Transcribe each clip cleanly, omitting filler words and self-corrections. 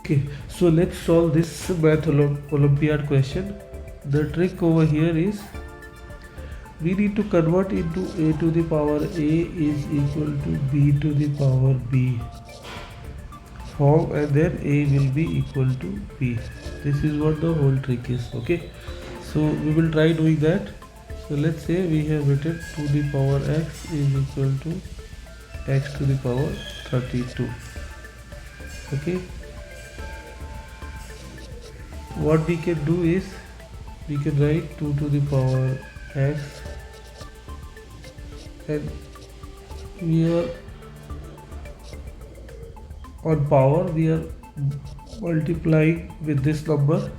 Okay, so let's solve this Math Olympiad question. The trick over here is we need to convert into a to the power a is equal to b to the power b form, and then a will be equal to b. This is what the whole trick is. Okay, so we will try doing that. So let's say we have written to the power x is equal to x to the power 32. Okay, what we can do is we can write 2 to the power x, and we are on power, we are multiplying with this number.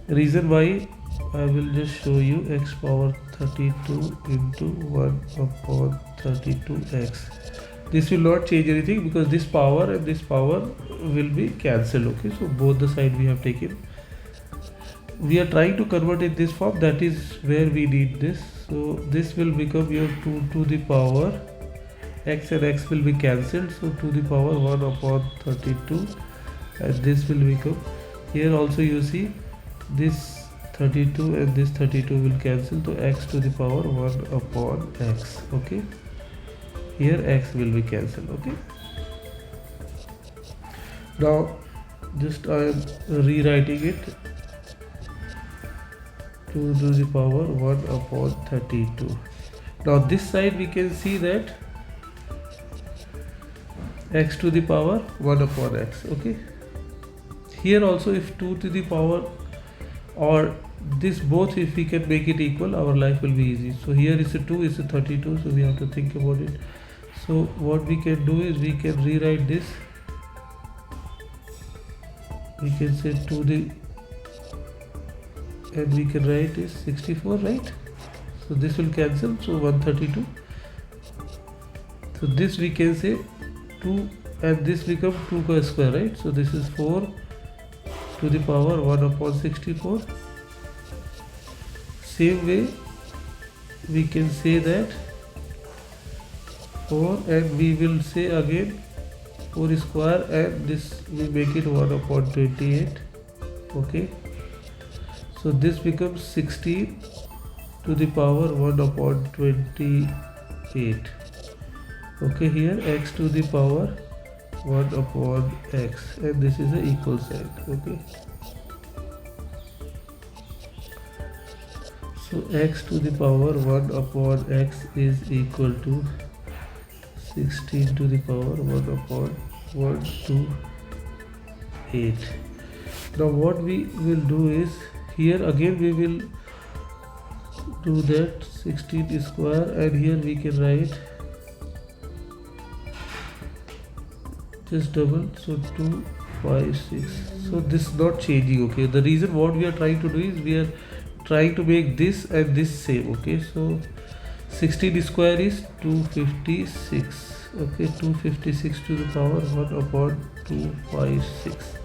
Reason why, I will just show you. X power 32 into 1 upon 32x. This will not change anything because this power and this power will be cancelled. Okay, so both the side we have taken. We are trying to convert in this form, that is where we need this. So this will become your 2 to the power x, and x will be cancelled, so to the power 1 upon 32, and this will become, here also you see this 32 and this 32 will cancel, so x to the power 1 upon x. Okay, here x will be cancelled. Okay, now just I am rewriting it, 2 to the power 1 upon 32. Now this side we can see that x to the power 1 upon x. Okay, here also if 2 to the power or this both, if we can make it equal, our life will be easy. So here is a 2, is a 32, so we have to think about it. So what we can do is we can rewrite this. We can say 2 the, and we can write is 64, right? So this will cancel, so 132. So this we can say 2, and this become 2 square, right? So this is 4 to the power 1 upon 64. Same way we can say that 4, and we will say again 4 square, and this we make it 1 upon 28. Okay, so this becomes 16 to the power 1 upon 28. Okay, here x to the power 1 upon x, and this is an equal sign. Okay, so x to the power 1 upon x is equal to 16 to the power 1 upon 1 to 8. Now what we will do is, here again we will do that 16 square, and here we can write just double, so 2 5 6. So this is not changing. Okay, the reason what we are trying to do is we are trying to make this and this same. Okay, so 16 square is 256. Okay, 256 to the power 1 upon 256.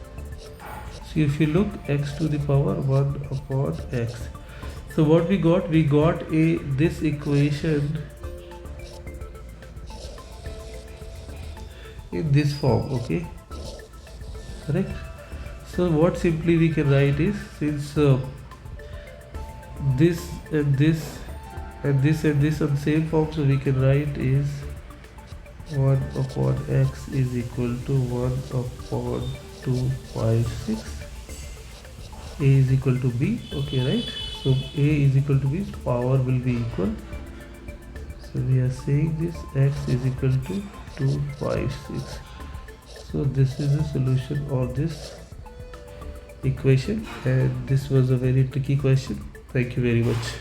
So if you look, x to the power 1 upon x. So what we got? We got this equation in this form. Okay, correct. So what simply we can write is, since this and this and this and this on same form, so we can write is 1 upon x is equal to 1 upon 256. A is equal to b. Okay, right? So a is equal to b, power will be equal. So we are saying this x is equal to 256. So this is the solution of this equation, and this was a very tricky question. Thank you very much.